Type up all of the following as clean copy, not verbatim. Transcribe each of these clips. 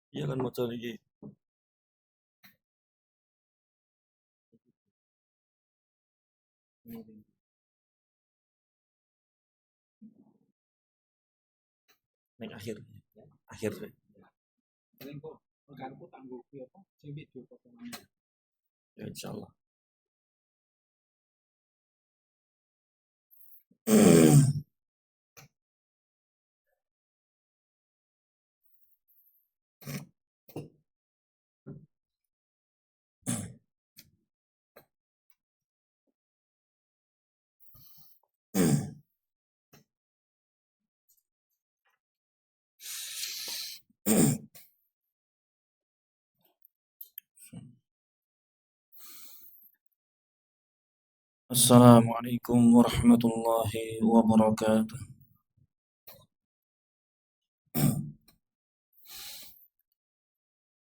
Iya kan motor iki. Nek akhir. Ya insyaallah. Assalamualaikum warahmatullahi wabarakatuh.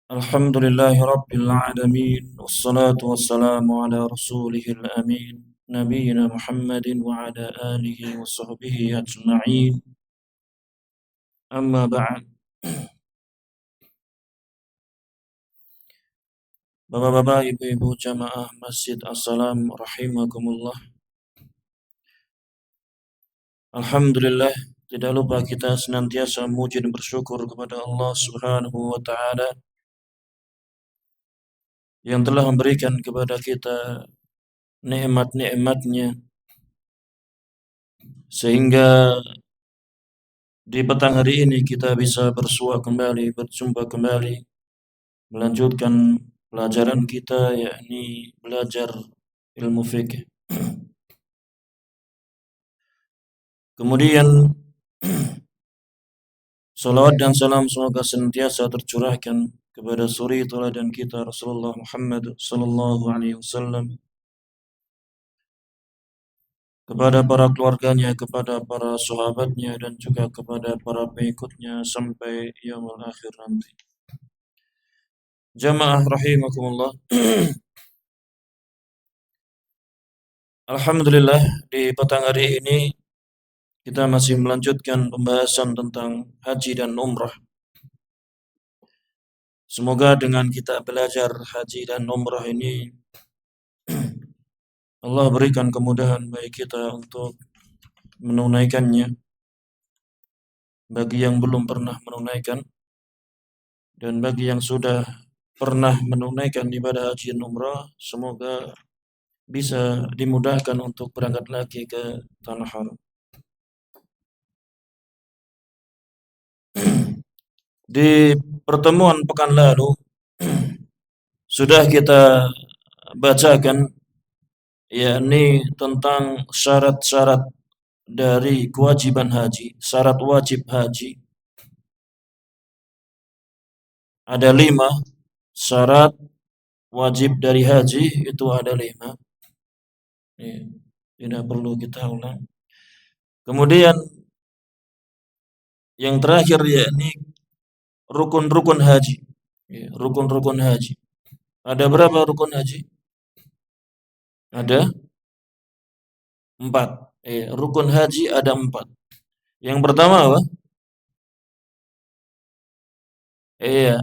Alhamdulillahi rabbil alamin. Wassalatu wassalamu ala rasulihil amin. Nabiyyina Muhammadin wa ala alihi wa sahbihi ajma'in. Amma ba'd. Bapak-bapak, ibu-ibu jamaah Masjid As-Salam rahimakumullah. Alhamdulillah, tidak lupa kita senantiasa memuji dan bersyukur kepada Allah Subhanahu wa taala yang telah memberikan kepada kita nikmat-nikmatnya sehingga di petang hari ini kita bisa bersua kembali, berjumpa kembali, melanjutkan pelajaran kita, yakni belajar ilmu fikih. Kemudian salawat dan salam semoga senantiasa tercurahkan kepada suri teladan kita Rasulullah Muhammad sallallahu alaihi wasallam, kepada para keluarganya, kepada para sahabatnya, dan juga kepada para pengikutnya sampai yaumul akhir nanti. Jamaah rahimakumullah. Alhamdulillah, di petang hari ini Kita masih melanjutkan pembahasan tentang haji dan umrah. Semoga dengan kita belajar haji dan umrah ini Allah berikan kemudahan bagi kita untuk menunaikannya. Bagi yang belum pernah menunaikan dan bagi yang sudah pernah menunaikan ibadah haji dan umrah, semoga bisa dimudahkan untuk berangkat lagi ke tanah haram. Di pertemuan pekan lalu sudah kita bacakan yakni tentang syarat-syarat dari kewajiban haji, syarat wajib haji. Ada 5 syarat wajib dari haji, itu ada 5. Ya, tidak perlu kita ulang. Kemudian yang terakhir yakni rukun-rukun haji. Ya, rukun-rukun haji. Ada berapa rukun haji? Ada 4. Rukun haji ada 4. Yang pertama apa? Iya,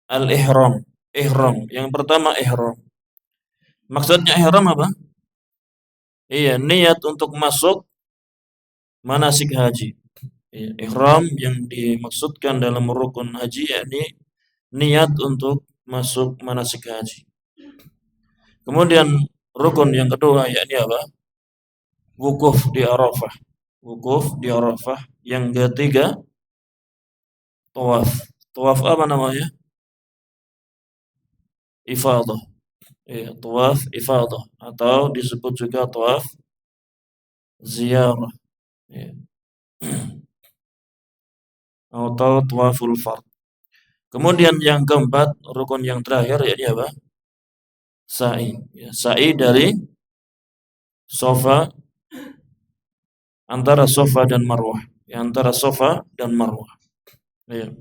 al-ihram. Ihram. Yang pertama ihram. Maksudnya ihram apa? Iya, niat untuk masuk manasik haji. Iya, ihram yang dimaksudkan dalam rukun haji yakni niat untuk masuk manasik haji. Kemudian rukun yang kedua yakni apa? Wukuf di Arafah. Wukuf di Arafah. Yang ketiga tawaf. Tawaf apa namanya? Ifadah. Ya, tawaf ifadah atau disebut juga tawaf ziarah. Ya. Atau tawaful fard. Kemudian yang keempat, rukun yang terakhir yakni apa? Sa'i. Ya, sa'i dari Safa, antara Safa dan Marwah. Ya, antara Safa dan Marwah. Ya.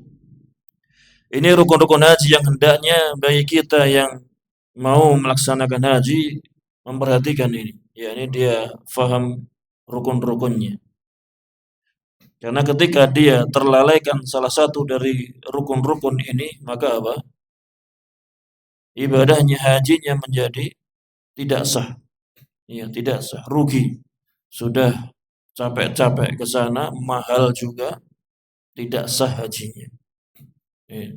Ini rukun-rukun haji yang hendaknya bagi kita yang mau melaksanakan haji memperhatikan ini. Ya, ini dia faham rukun-rukunnya. Karena ketika dia terlalaikan salah satu dari rukun-rukun ini, maka apa? Ibadahnya, hajinya menjadi tidak sah. Ya, tidak sah, rugi. Sudah capek-capek ke sana, mahal juga, tidak sah hajinya. Ya.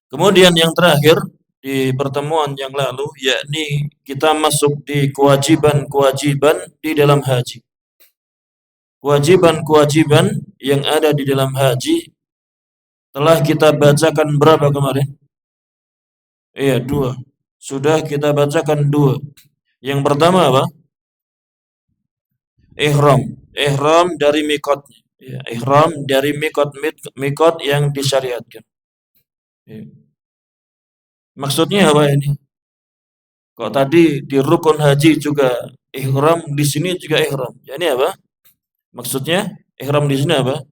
Kemudian yang terakhir di pertemuan yang lalu, yakni kita masuk di kewajiban-kewajiban di dalam haji. Kewajiban-kewajiban yang ada di dalam haji telah kita bacakan berapa kemarin? Iya, 2. Sudah kita bacakan 2. Yang pertama apa? Ihram. Ihram dari mikot. Ya, ihram dari mikot yang disyariatkan. Ya. Maksudnya apa ini? Kok tadi di rukun haji juga ihram, di sini juga ihram. Ya, ini apa? Maksudnya ihram di sini apa?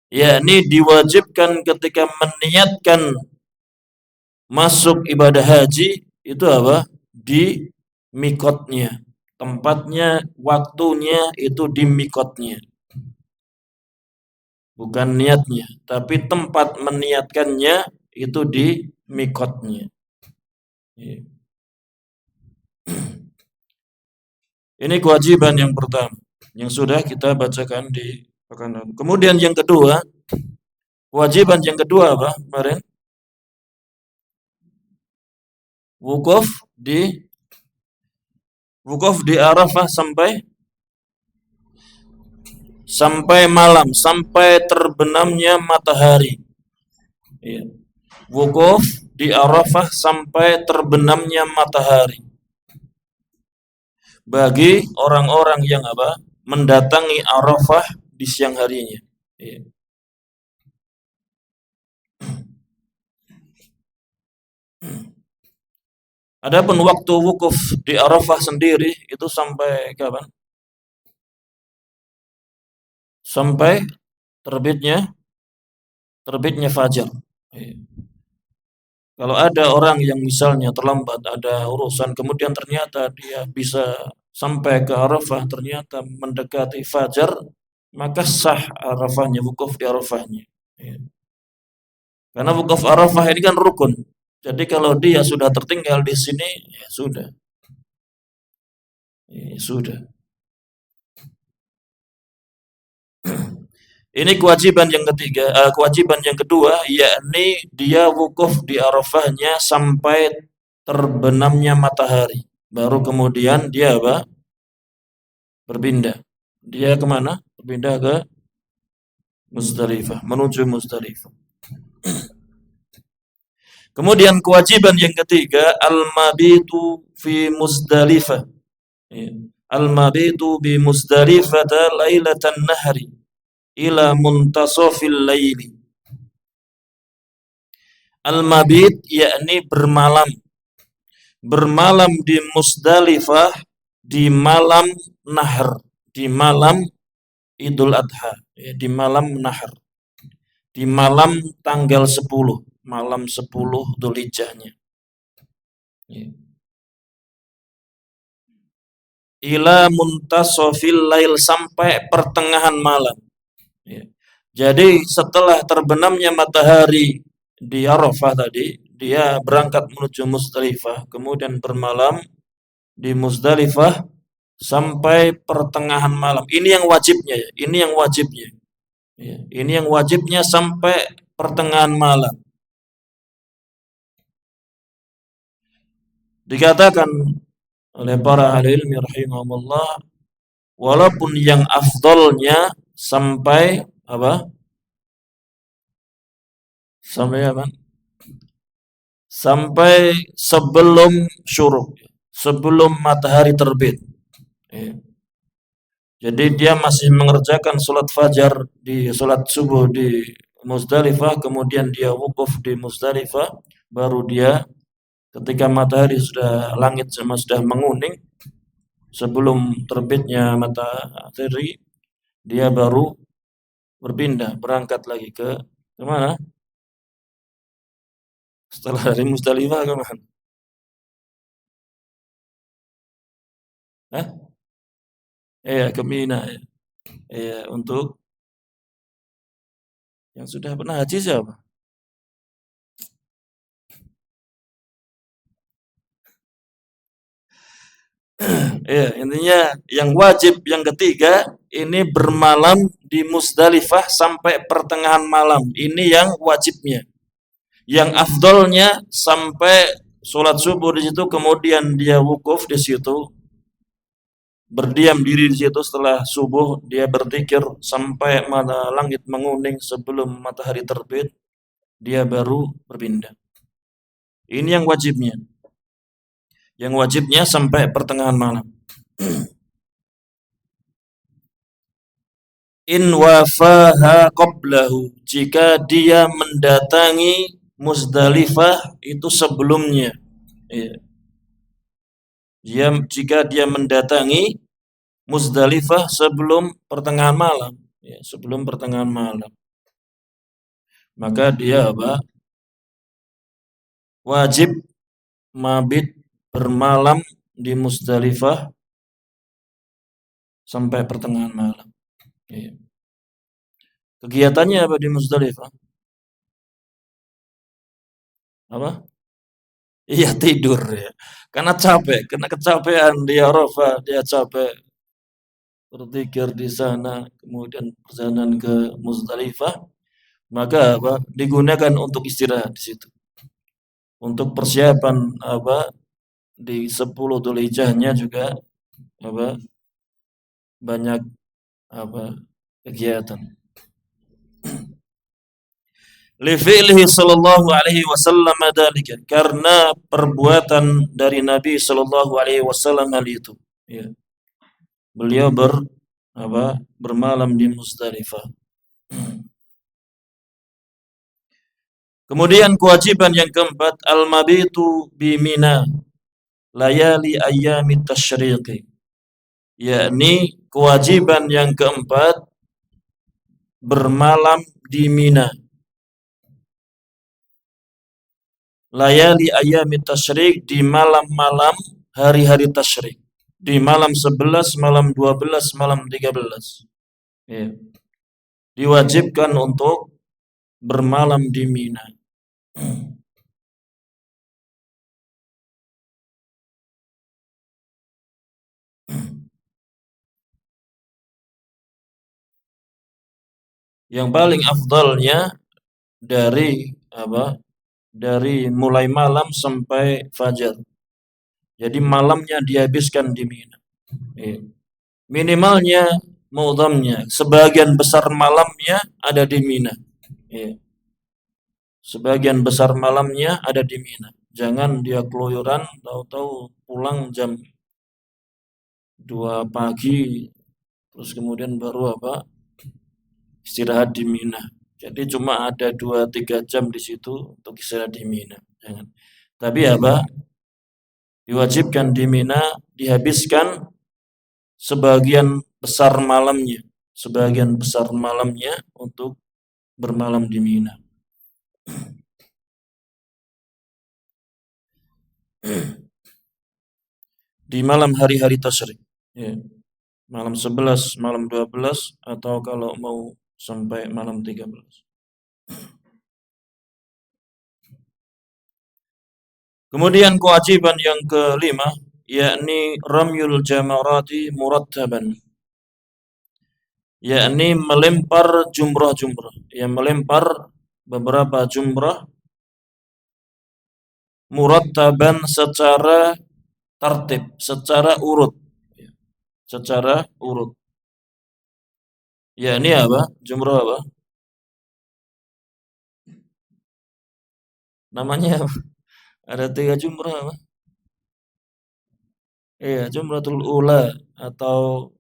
Ya, ini diwajibkan ketika meniatkan masuk ibadah haji itu apa? Di mikotnya. Tempatnya, waktunya itu di mikotnya. Bukan niatnya, tapi tempat meniatkannya itu di mikotnya. Ini kewajiban yang pertama yang sudah kita bacakan di pekan lalu. Kemudian yang kedua, kewajiban yang kedua apa kemarin? Wukuf di Arafah sampai malam, sampai terbenamnya matahari. Ya. Wukuf di Arafah sampai terbenamnya matahari. Bagi orang-orang yang apa? Mendatangi Arafah di siang harinya. Ya. Adapun waktu wukuf di Arafah sendiri itu sampai kapan? Sampai terbitnya fajar. Ya. Kalau ada orang yang misalnya terlambat, ada urusan, kemudian ternyata dia bisa sampai ke Arafah ternyata mendekati fajar, maka sah Arafahnya, wukuf di Arafahnya. Ya. Karena wukuf Arafah ini kan rukun. Jadi kalau dia sudah tertinggal di sini, ya sudah. Ya, sudah. Ini kewajiban yang ketiga, kewajiban yang kedua, yakni dia wukuf di Arafahnya sampai terbenamnya matahari. Baru kemudian dia apa? Berpindah. Dia kemana? Berpindah ke Muzdalifah, menuju Muzdalifah. Kemudian kewajiban yang ketiga, al-mabitu fi Muzdalifah. Al-mabitu bi Muzdalifah lailatan nahri ila muntasafil laili. Al-mabit yakni bermalam. Bermalam di Muzdalifah di malam Nahr, di malam Idul Adha, ya, di malam Nahr. Di malam tanggal 10, malam 10 Dzulhijjahnya. Ya. Ila muntasafil lail sampai pertengahan malam. Ya. Jadi setelah terbenamnya matahari di Arafah tadi, dia berangkat menuju Muzdalifah, kemudian bermalam di Muzdalifah sampai pertengahan malam. Ini yang wajibnya ya, ini yang wajibnya. Ya, ini yang wajibnya sampai pertengahan malam. Dikatakan oleh para ahli ilmi rahimahumullah, walaupun yang afdolnya sampai apa? Sampai apa? Sampai sebelum syuruk, sebelum matahari terbit. Ya. Jadi dia masih mengerjakan sholat fajar di sholat subuh di Muzdalifah, kemudian dia wukuf di Muzdalifah, baru dia ketika matahari sudah langit sudah menguning, sebelum terbitnya matahari, dia baru berpindah, berangkat lagi ke mana? Setelah dari Muzdalifah ke mana? Hah? Ke Mina. Untuk yang sudah pernah haji siapa? Intinya yang wajib yang ketiga ini bermalam di Muzdalifah sampai pertengahan malam. Ini yang wajibnya. Yang afdolnya sampai sholat subuh di situ, kemudian dia wukuf di situ, berdiam diri di situ setelah subuh, dia berzikir sampai langit menguning sebelum matahari terbit, dia baru berpindah. Ini yang wajibnya. Yang wajibnya sampai pertengahan malam. In wafaha qablahu, jika dia mendatangi Muzdalifah itu sebelumnya. Jika dia mendatangi Muzdalifah sebelum pertengahan malam, sebelum pertengahan malam, maka dia apa? Wajib mabit bermalam di Muzdalifah sampai pertengahan malam. Kegiatannya apa di Muzdalifah? Apa? Iya, tidur ya. Karena capek, karena kecapean di Arafah, dia capek berzikir di sana, kemudian perjalanan ke Muzdalifah, maka apa? Digunakan untuk istirahat di situ. Untuk persiapan apa? Di 10 Dzulhijjahnya juga apa? Banyak apa? Kegiatan. Li fi'lihi sallallahu alaihi wasallam dzalika, karena perbuatan dari Nabi sallallahu alaihi wasallam hal itu. Ya. Beliau bermalam di Muzdalifah. Kemudian kewajiban yang keempat, al-mabitu bi Mina layali ayyamit tasyriqi. Yakni kewajiban yang keempat bermalam di Mina. Layali ayyamit tasyriq, di malam-malam hari-hari tasyrik. di malam 11, malam 12, malam 13. Ya. Diwajibkan untuk bermalam di Mina. Yang paling afdalnya dari apa? Dari mulai malam sampai fajar. Jadi malamnya dihabiskan di Mina. Ya. Minimalnya, mu'dhamnya, sebagian besar malamnya ada di Mina. Ya. Sebagian besar malamnya ada di Mina. Jangan dia keluyuran, tahu-tahu pulang jam 2 pagi, terus kemudian baru istirahat di Mina. Jadi cuma ada 2-3 jam di situ untuk istirahat di Mina. Jangan. Tapi diwajibkan di Mina dihabiskan sebagian besar malamnya. Sebagian besar malamnya untuk bermalam di Mina. Di malam hari-hari tasyrik. Ya. Malam 11, malam 12, atau kalau mau sampai malam 13. Kemudian kewajiban yang kelima, yakni ramyul jamarati murattaban, yakni melempar jumrah-jumrah, yang melempar beberapa jumrah murattaban secara tertib, secara urut, secara urut. Yakni apa? Jumrah apa? Namanya apa? Ada 3 jumrah apa? Iya, jumratul ula atau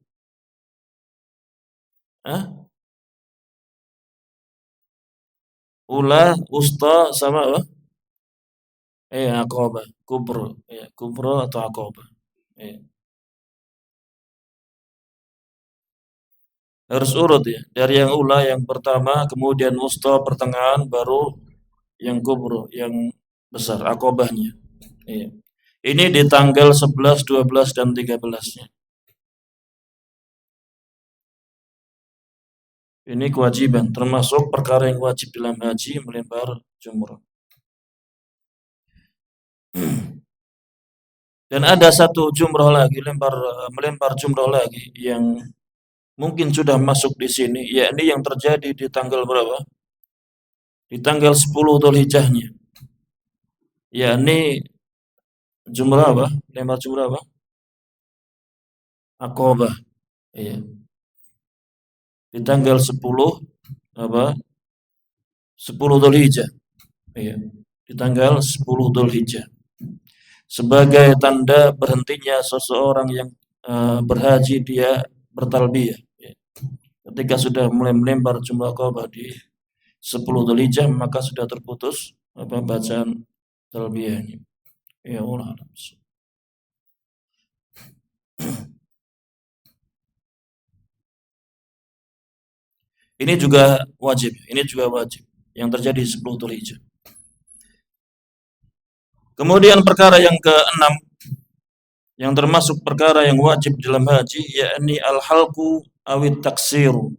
ula, usta, sama apa? Aqabah, kubro, kubro atau aqabah. Iya. Harus urut ya, dari yang ula yang pertama, kemudian wusta pertengahan, baru yang kubro, yang besar, aqabahnya. Iya. Ini di tanggal 11, 12, dan 13-nya. Ini kewajiban, termasuk perkara yang wajib dalam haji, melempar jumrah. Dan ada satu jumrah lagi, melempar jumrah lagi yang mungkin sudah masuk di sini, yakni yang terjadi di tanggal berapa? Di tanggal 10 Dzulhijjahnya. Yakni jumrah apa? Lempar jumrah apa? Aqabah. Iya. Di tanggal 10 apa? 10 Dzulhijjah. Iya. Di tanggal 10 Dzulhijjah. Sebagai tanda berhentinya seseorang yang berhaji, dia bertalbiyah. Ya. Ketika sudah mulai melempar jumrah Aqabah di 10 Dzulhijjah, maka sudah terputus bacaan talbiyahnya. Ya Allah. Ini juga wajib, yang terjadi 10 Dzulhijjah. Kemudian perkara yang keenam, yang termasuk perkara yang wajib dalam haji, yakni al-halqu awit taksiru,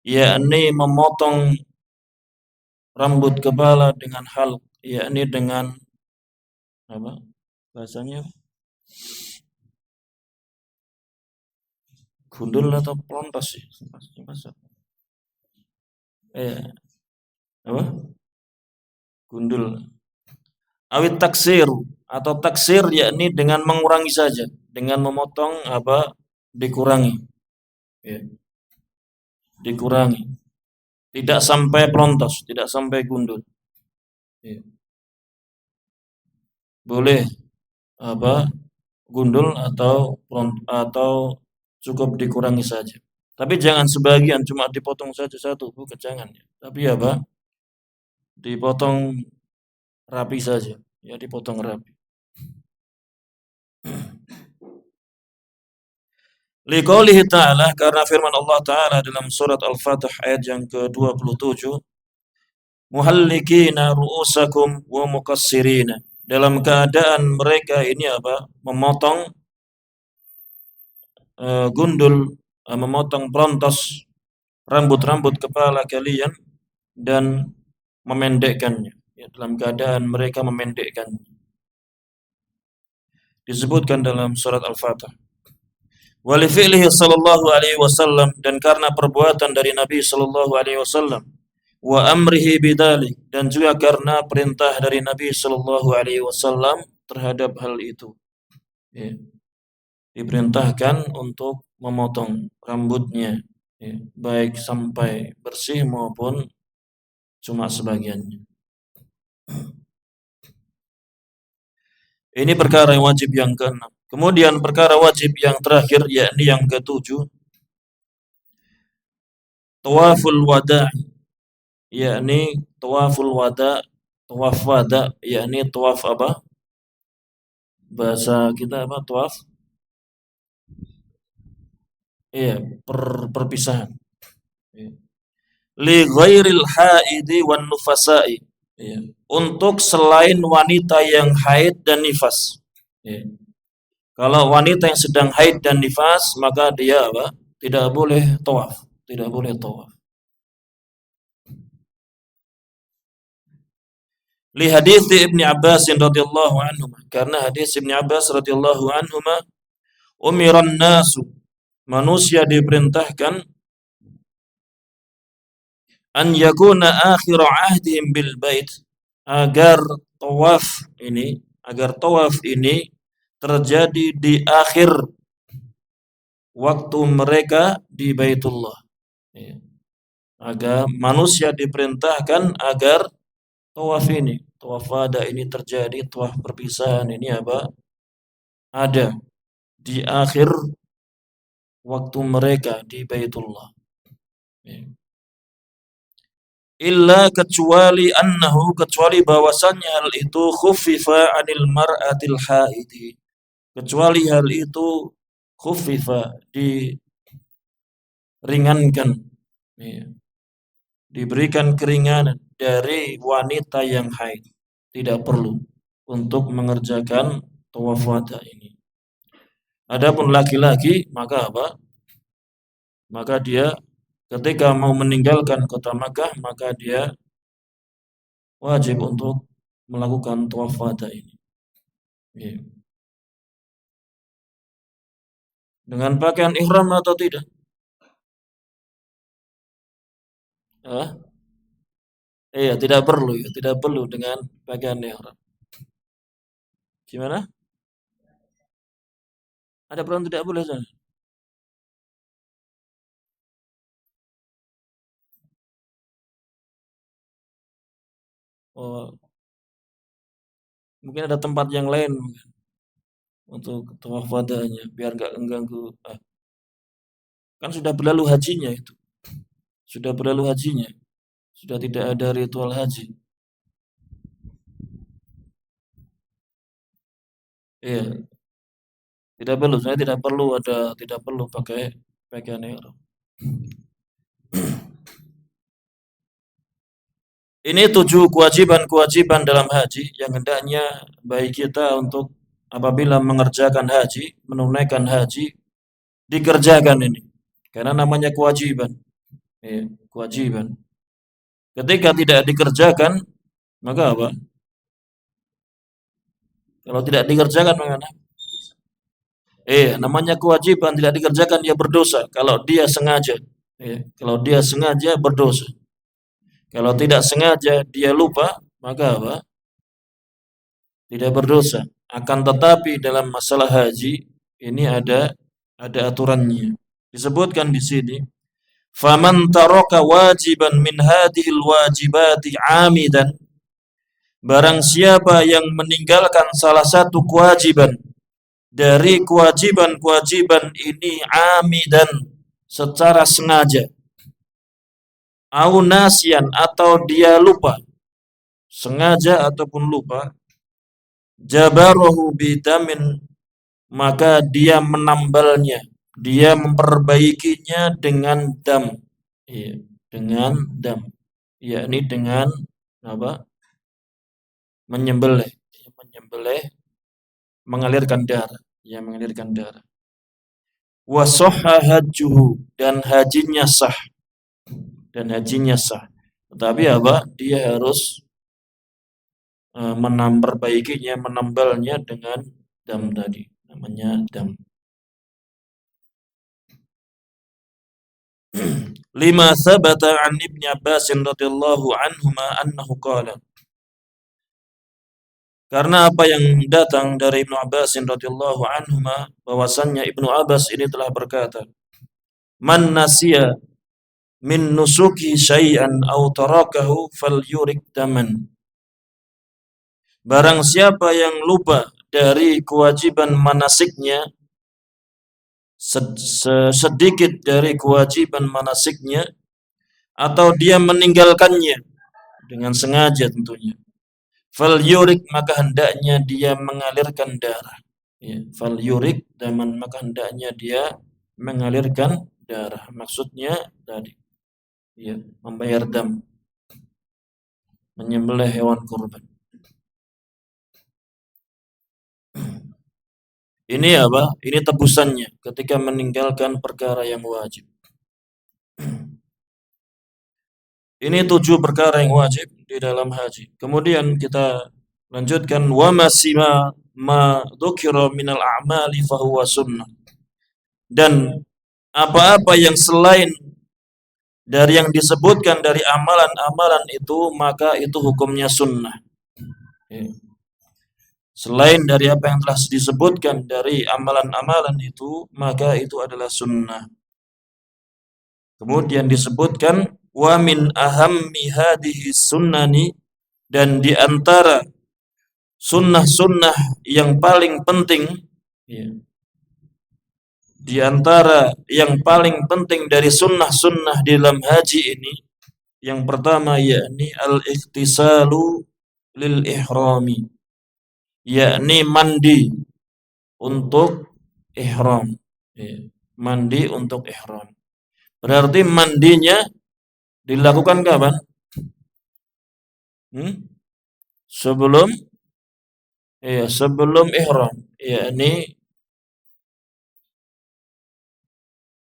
yakni memotong rambut kepala dengan halq, yakni dengan apa? Bahasanya gundul atau pelontos sih? Apa? Gundul. Awit taksir atau taksir, yakni dengan mengurangi saja, dengan memotong dikurangi. Ya. Dikurangi. Tidak sampai pelontos, tidak sampai gundul. Ya. Boleh gundul atau cukup dikurangi saja. Tapi jangan sebagian cuma dipotong saja satu, bukan, jangan. Tapi dipotong rapi saja, ya, dipotong rapi. Liqaulihi ta'ala, karena firman Allah Ta'ala dalam surat Al-Fatih ayat yang ke-27, muhallikina ru'usakum wa muqassirina, dalam keadaan mereka ini memotong gundul, memotong perontos rambut-rambut kepala kalian dan memendekkannya. Ya, dalam keadaan mereka memendekkannya. Disebutkan dalam surat Al-Fatih. Wa li fi'lihi sallallahu alaihi wasallam, dan karena perbuatan dari Nabi sallallahu alaihi wasallam, wa amrihi bidzalik, dan juga karena perintah dari Nabi sallallahu alaihi wasallam terhadap hal itu. Ya. Diperintahkan untuk memotong rambutnya, ya, baik sampai bersih maupun cuma sebagiannya. Ini perkara yang wajib yang keenam. Kemudian perkara wajib yang terakhir, yakni yang ketujuh, tawaful wada', yakni tawaful wada', tawaf wada', yakni tawaf apa? Bahasa kita apa? Tawaf? Iya, perpisahan. Iya. Li ghairil haidi wan nufasa'i. Iya. Untuk selain wanita yang haid dan nifas. Iya. Kalau wanita yang sedang haid dan nifas, maka dia apa? Tidak boleh tawaf, tidak boleh tawaf. Li hadis Ibnu Abbas radhiyallahu anhu, karena hadis Ibnu Abbas radhiyallahu anhu, umiran nasu, manusia diperintahkan, an yakuna akhiru ahdihim bil bait, agar tawaf ini terjadi di akhir waktu mereka di Baitullah. Agar manusia diperintahkan agar tawaf wada ini terjadi, tawaf perpisahan ini apa? Ada di akhir waktu mereka di Baitullah. Illa kecuali bahwasannya hal itu khuffifa 'anil mar'atil haidi. Kecuali hal itu khuffifa, diringankan, ya, diberikan keringanan dari wanita yang haid. Tidak perlu untuk mengerjakan tawaf wada ini. Adapun laki-laki, maka apa? Maka dia ketika mau meninggalkan kota Makkah, maka dia wajib untuk melakukan tawaf wada ini. Ya. Dengan pakaian ihram atau tidak? Iya, tidak perlu dengan pakaian ihram. Gimana? Ada perang tidak boleh sana? Oh, mungkin ada tempat yang lain untuk tawaf wadanya biar nggak mengganggu. Kan sudah berlalu hajinya itu. Sudah berlalu hajinya. Sudah tidak ada ritual haji. Iya, tidak perlu pakai pakaian ihram. Ini 7 kewajiban dalam haji yang hendaknya bagi kita untuk apabila mengerjakan haji, menunaikan haji, dikerjakan ini. Karena namanya kewajiban. Ya, kewajiban. Ketika tidak dikerjakan, maka apa? Kalau tidak dikerjakan bagaimana? Namanya kewajiban, tidak dikerjakan dia berdosa. Kalau dia sengaja, kalau dia sengaja berdosa. Kalau tidak sengaja dia lupa, maka apa? Tidak berdosa. Akan tetapi dalam masalah haji ini ada aturannya. Disebutkan di sini, faman taraka wajiban min hadhil wajibati 'amidan, barang siapa yang meninggalkan salah satu kewajiban dari kewajiban-kewajiban ini, 'amidan, secara sengaja, au nasian, atau dia lupa, sengaja ataupun lupa, jabarahu bidamin, maka dia menambalnya, dia memperbaikinya dengan dam. Iya, dengan dam. Yakni dengan apa? Menyembelih, mengalirkan darah, ya, mengalirkan darah. wa sahha hajjuhu, dan hajinya sah, Tetapi apa? Dia harus memperbaikinya, menambalnya dengan dam tadi, namanya dam. Lima sabata an Ibnu Abbas radhiyallahu anhuma annahu qala. Karena apa yang datang dari Ibnu Abbas radhiyallahu anhuma, bahwasannya Ibnu Abbas ini telah berkata, "Man nasiya min nusuki syai'an aw tarakahu falyurik daman." Barang siapa yang lupa dari kewajiban manasiknya, sedikit dari kewajiban manasiknya, atau dia meninggalkannya dengan sengaja tentunya, falyurik, maka hendaknya dia mengalirkan darah. Ya, falyurik daman, maka hendaknya dia mengalirkan darah. Maksudnya tadi, ya, membayar dam, menyembelih hewan kurban. Ini apa? Ini tebusannya ketika meninggalkan perkara yang wajib. Ini 7 perkara yang wajib di dalam haji. Kemudian kita lanjutkan, wa masima ma dzukira minal a'mali fahuwa sunnah. Dan apa-apa yang selain dari yang disebutkan dari amalan-amalan itu, maka itu hukumnya sunnah. Selain dari apa yang telah disebutkan dari amalan-amalan itu, maka itu adalah sunnah. Kemudian disebutkan, wa min ahammi hadhihi sunnani, dan di antara sunnah-sunnah yang paling penting, ya, di antara yang paling penting dari sunnah-sunnah di dalam haji ini, yang pertama yakni al-ikhtisalu lil ihrami, yakni mandi untuk ihram. Ya, mandi untuk ihram. Berarti mandinya dilakukan kapan? Sebelum sebelum ihram, yakni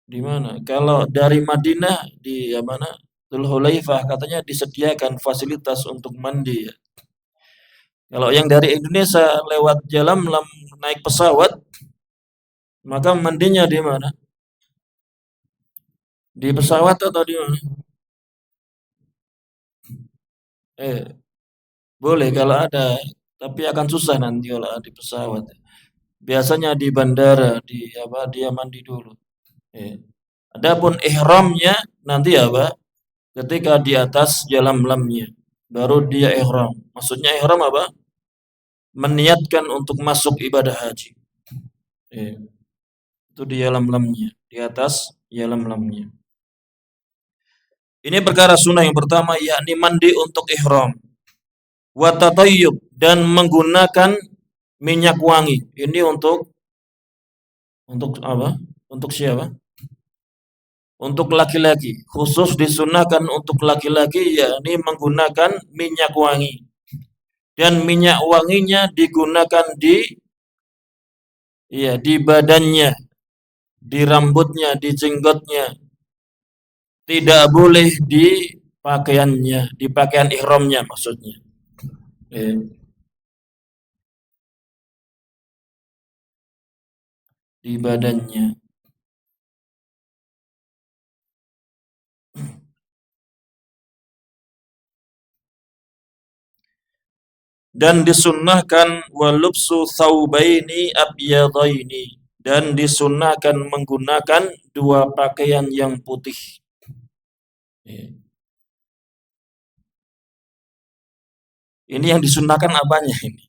di mana? Kalau dari Madinah di mana? Dzulhulaifah katanya disediakan fasilitas untuk mandi, ya. Kalau yang dari Indonesia lewat jalan naik pesawat, maka mandinya di mana? Di pesawat atau di mana? Boleh kalau ada, tapi akan susah nanti kalau di pesawat. Biasanya di bandara, dia mandi dulu. Adapun ihramnya nanti apa? Ketika di atas jalan lamnya, baru dia ihram. Maksudnya ihram apa? Meniatkan untuk masuk ibadah haji. Itu di jalan lamnya, di atas jalan lamnya. Ini perkara sunnah yang pertama, yakni mandi untuk ihram. Wa tatayyub, dan menggunakan minyak wangi. Ini untuk apa? Untuk siapa? Untuk laki-laki. Khusus disunahkan untuk laki-laki, yakni menggunakan minyak wangi. Dan minyak wanginya digunakan di badannya, di rambutnya, di jenggotnya. Tidak boleh di pakaiannya, di pakaian ihramnya maksudnya. Di badannya. Dan disunnahkan walubsu thawbaini abyadaini, dan disunnahkan menggunakan 2 pakaian yang putih. Ini yang disunnahkan apanya ini?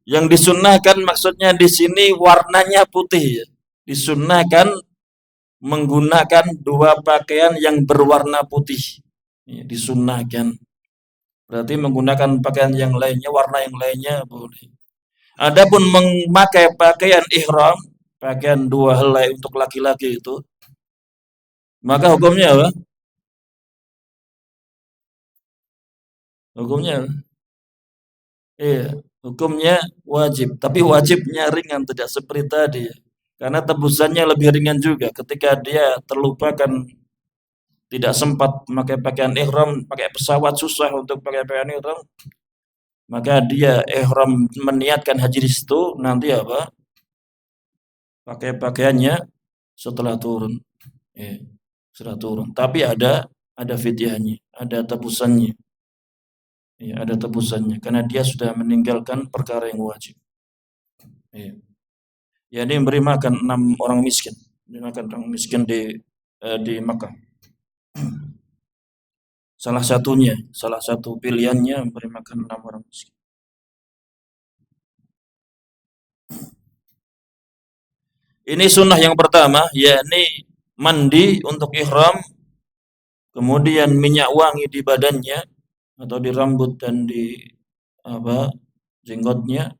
Yang disunnahkan maksudnya di sini warnanya putih, ya. Disunnahkan menggunakan 2 pakaian yang berwarna putih. Disunnahkan. Berarti menggunakan pakaian yang lainnya, warna yang lainnya boleh. Adapun memakai pakaian ihram, pakaian 2 helai untuk laki-laki itu, maka hukumnya apa? Hukumnya hukumnya wajib, tapi wajibnya ringan, tidak seperti tadi. Karena tebusannya lebih ringan juga ketika dia terlupakan, tidak sempat memakai pakaian ihram, pakai pesawat susah untuk pakai pakaian ihram, maka dia ihram meniatkan haji di situ, nanti apa? Pakai pakaiannya setelah turun. Ya, setelah turun. Tapi ada fidyahnya, ada tebusannya. Ya, ada tebusannya karena dia sudah meninggalkan perkara yang wajib. Ya. Ya, ini memberi makan 6 orang miskin. Memberi makan orang miskin di Makkah. Salah satu pilihannya memberi makan 6 orang miskin. Ini sunnah yang pertama, yakni mandi untuk ihram, kemudian minyak wangi di badannya atau di rambut dan di apa jenggotnya,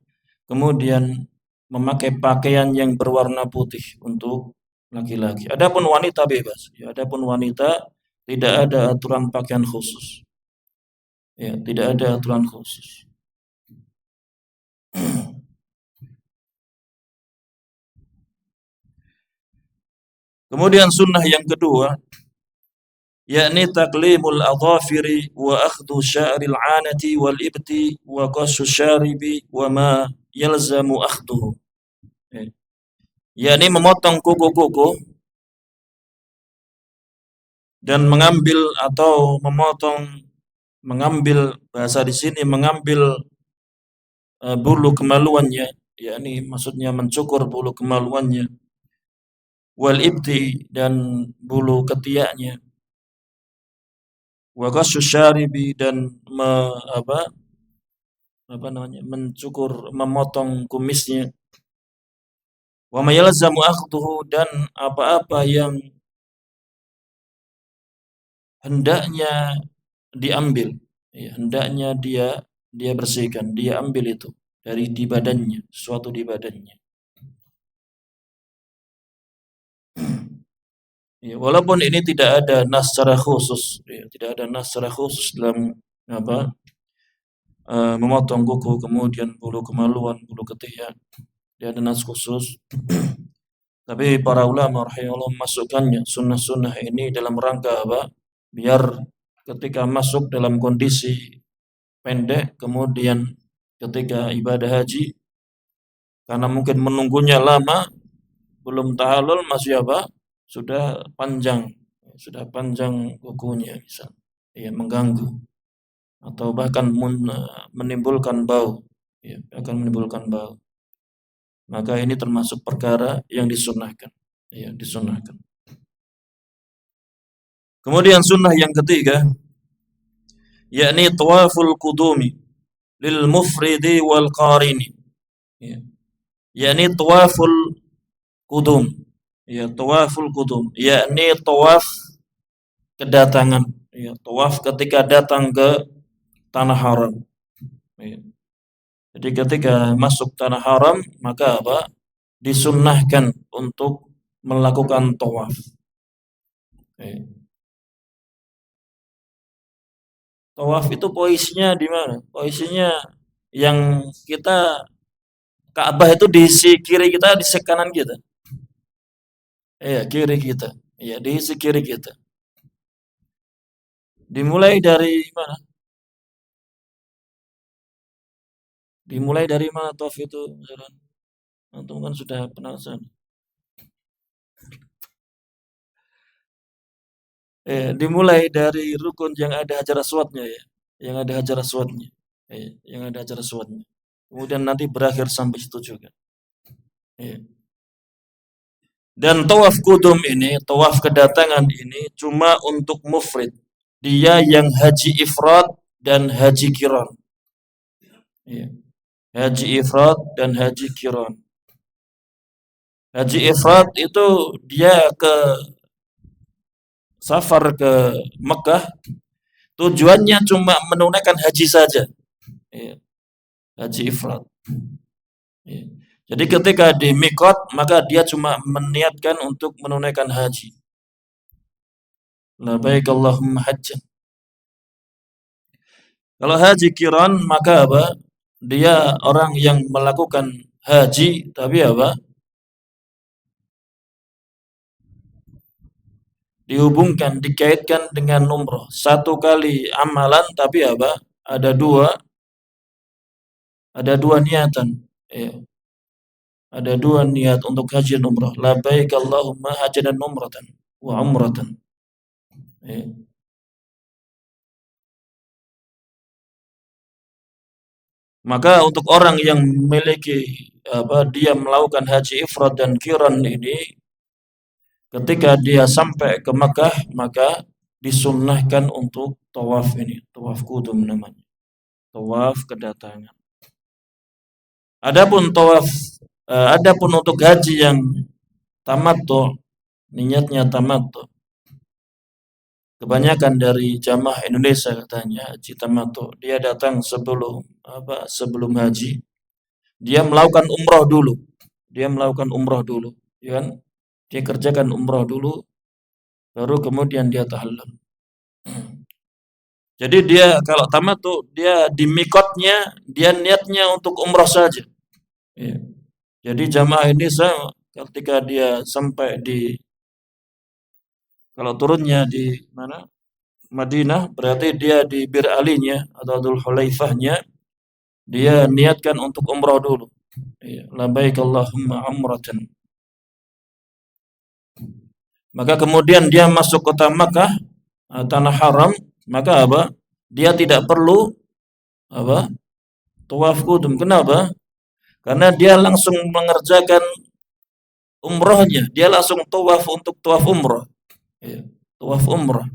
kemudian memakai pakaian yang berwarna putih untuk laki-laki. Adapun wanita bebas. Ya, adapun wanita tidak ada aturan pakaian khusus. Ya, tidak ada aturan khusus. Kemudian sunnah yang kedua, yakni taqlimul adhafiri wa akhdhu sya'ril 'anati wal ibti wa qassu syaribi wa ma yalzamu akhdhuhu. Yakni memotong kuku-kuku dan mengambil bahasa di sini mengambil bulu kemaluannya, yakni maksudnya mencukur bulu kemaluannya, wal ibti dan bulu ketiaknya, wa qassu syaribi dan mencukur memotong kumisnya, wa ma yalzamu akhdhuhu dan apa-apa yang hendaknya diambil, ya, hendaknya dia bersihkan, dia ambil itu dari di badannya, sesuatu di badannya. Ya, walaupun ini tidak ada nas secara khusus, ya, tidak ada nas secara khusus dalam memotong kuku kemudian bulu kemaluan, bulu ketiak, tidak ada nas khusus. Tapi para ulama rahimahullah memasukkannya sunnah-sunnah ini dalam rangka apa? Biar ketika masuk dalam kondisi pendek, kemudian ketika ibadah haji, karena mungkin menunggunya lama, belum tahallul masih apa? Sudah panjang kukunya misal, ya mengganggu atau bahkan menimbulkan bau, ya, akan menimbulkan bau. Maka ini termasuk perkara yang disunahkan, ya disunahkan. Kemudian sunnah yang ketiga, yakni tawaful qudumi lil mufridi wal qarini, ya. Yakni tawaful qudum, ya tawaful qudum, yakni tawaf kedatangan, ya tawaf ketika datang ke tanah haram, ya. Jadi ketika masuk tanah haram maka apa? Disunnahkan untuk melakukan tawaf. Ya. Tawaf itu posisinya di mana? Posisinya yang kita Ka'bah itu di sisi kiri kita, di sisi kanan kita. Iya, kiri kita. Iya, di sisi kiri kita. Dimulai dari mana? Dimulai dari mana tawaf itu? Antum kan sudah pernah sana. Dimulai dari rukun yang ada hajar aswadnya, ya. Yang ada hajar aswadnya. Yang ada hajar aswadnya. Kemudian nanti berakhir sampai situ juga. Iya. Dan tawaf kudum ini, tawaf kedatangan ini cuma untuk mufrid. Dia yang haji ifrad dan haji kiran. Iya. Haji ifrad dan haji kiran. Haji ifrad itu dia safar ke Mekah, tujuannya cuma menunaikan haji saja. Iya. Haji ifrad. Iya. Jadi ketika di mikot maka dia cuma meniatkan untuk menunaikan haji. Labbaik Allahumma hajjan. Kalau haji kiran maka apa? dia orang yang melakukan haji tapi apa? Dihubungkan, dikaitkan dengan umroh. Satu kali amalan tapi apa? Ada dua niatan. Ya. Ada dua niat untuk haji dan umrah. Labbaik Allahumma hajjan dan umratan wa umratan. Ya. Maka untuk orang yang memiliki dia melakukan haji ifrad dan qiran ini, ketika dia sampai ke Makkah maka disunnahkan untuk tawaf ini, tawaf qudum namanya, tawaf kedatangan. Adapun untuk haji yang tamattu, niatnya tamattu. Kebanyakan dari jamaah Indonesia katanya haji tamattu, dia datang sebelum haji, dia melakukan umroh dulu. Dia melakukan umroh dulu, ya kan? Dia kerjakan umroh dulu, baru kemudian dia tahallul. Jadi dia kalau tamattu, dia di mikotnya, dia niatnya untuk umroh saja. Ya. Jadi jamaah ini ketika dia sampai kalau turunnya di mana? Madinah, berarti dia di Bir Alinya atau Dzul Hulaifahnya, dia niatkan untuk umrah dulu. Ya, labbaik Allahumma umratan. Maka kemudian dia masuk kota Makkah, tanah haram, maka apa? Dia tidak perlu apa? Tawaf qudum. Kenapa? Karena dia langsung mengerjakan umrohnya. Dia langsung tawaf untuk tawaf umroh. Ya, tawaf umroh.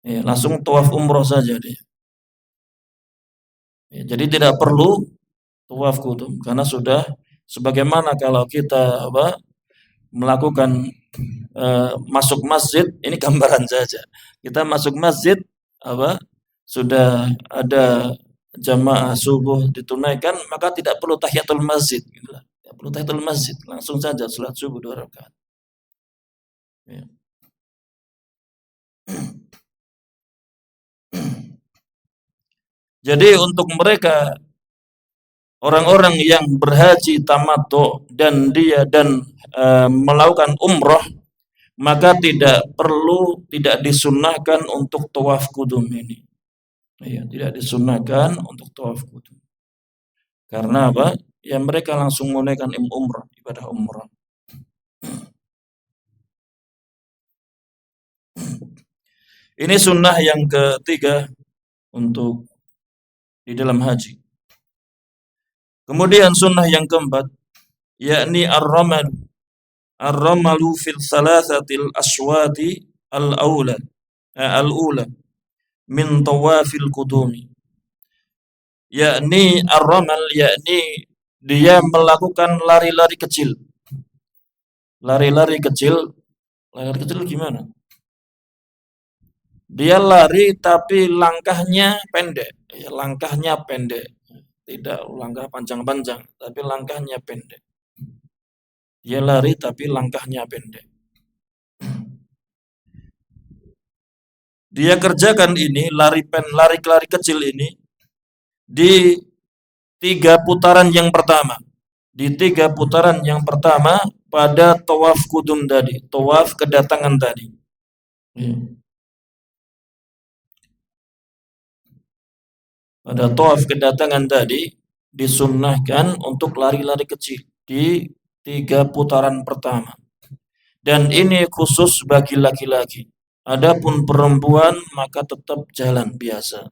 Ya, langsung tawaf umroh saja dia. Ya, jadi tidak perlu tawaf qudum karena sudah sebagaimana kalau kita melakukan masuk masjid, ini gambaran saja. Kita masuk masjid sudah ada jamaah subuh ditunaikan, maka tidak perlu tahiyatul masjid gitu lah. Tidak perlu tahiyatul masjid, langsung saja salat subuh 2 rakaat. Ya. Jadi untuk mereka orang-orang yang berhaji tamattu dan melakukan umroh, maka tidak disunnahkan untuk tawaf qudum ini. Ya, tidak disunnahkan untuk tawaf qudum. Karena apa? Ya mereka langsung menunaikan umrah, ibadah umrah. Ini sunnah yang ketiga untuk di dalam haji. Kemudian sunnah yang keempat, yakni ar-ramalu fil thalathatil aswati al-ula min tawafil qudumi. Yakni ar-ramal, yakni dia melakukan lari-lari kecil. Lari-lari kecil gimana? Dia lari tapi langkahnya pendek. Ya, langkahnya pendek. Tidak langkah panjang-panjang, tapi langkahnya pendek. Dia lari tapi langkahnya pendek. Dia kerjakan ini lari kecil ini di 3 putaran yang pertama. Di 3 putaran yang pertama pada tawaf qudum tadi, tawaf kedatangan tadi. Pada tawaf kedatangan tadi disunnahkan untuk lari-lari kecil di 3 putaran pertama. Dan ini khusus bagi laki-laki. Adapun perempuan maka tetap jalan biasa.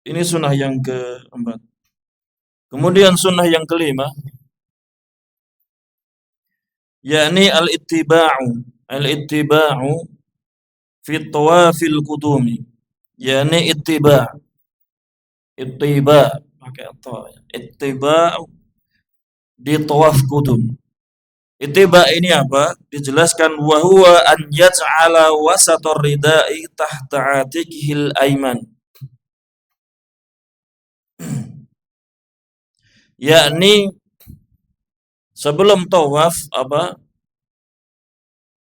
Ini sunnah yang keempat. Kemudian sunnah yang kelima, yakni al-ittiba'u fi tawafil qudumi. Yakni ittiba' pakai ittiba' di tawaf qudum. Ittiba' ini apa? Dijelaskan wa huwa an yaj'ala wasatar ridai tahta atikihil aiman. yakni sebelum tawaf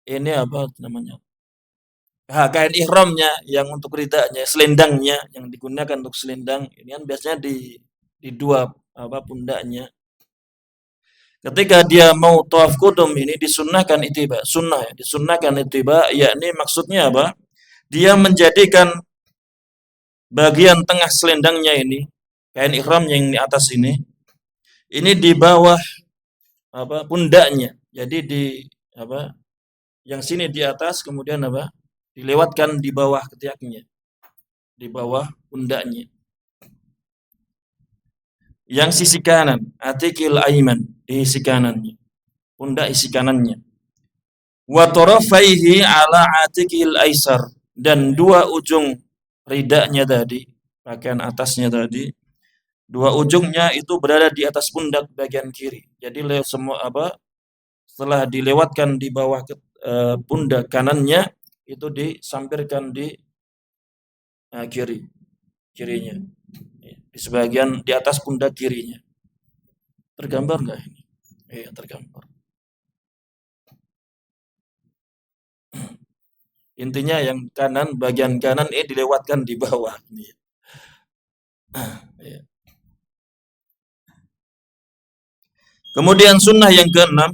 ini apa namanya? Kain ihramnya yang untuk ridanya, selendangnya yang digunakan untuk selendang ini kan biasanya di dua pundaknya. Ketika dia mau tawaf qudum ini disunnahkan ittiba, sunnah ya, disunnahkan ittiba, yakni maksudnya apa? Dia menjadikan bagian tengah selendangnya ini, kain ihram yang di atas ini di bawah pundaknya. Jadi yang sini di atas, kemudian dilewatkan di bawah ketiaknya, di bawah pundaknya. Yang sisi kanan, atikil aiman, di sisi kanannya, pundak isi kanannya. Wa tarafaihi ala atikil aisar, dan dua ujung ridanya tadi, pakaian atasnya tadi, dua ujungnya itu berada di atas pundak bagian kiri. Jadi setelah dilewatkan di bawah pundak kanannya, itu disampirkan di kirinya, di sebagian di atas pundak kirinya. Tergambar nggak ini? Iya, tergambar. Intinya yang kanan, bagian kanan ini dilewatkan di bawah. Kemudian sunnah yang keenam,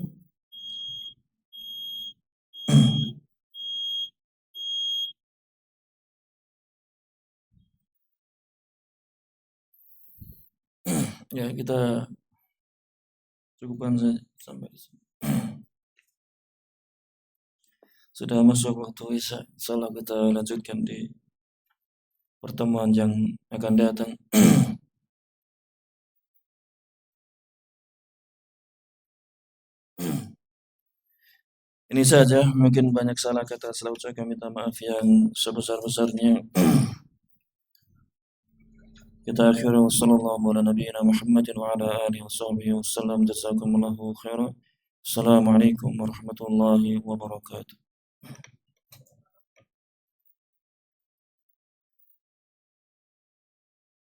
ya kita cukupkan saja sampai di sini. Sudah masuk waktu Isya, insyaallah kita lanjutkan di pertemuan yang akan datang. Ini saja, mungkin banyak salah kata, salah ucap, kami minta maaf yang sebesar-besarnya. Kita akhiri wassallallahu ala nabiyyina Muhammadin wa ala alihi washabbihi wasallam. Jazakumullahu khairan. Assalamualaikum warahmatullahi wabarakatuh.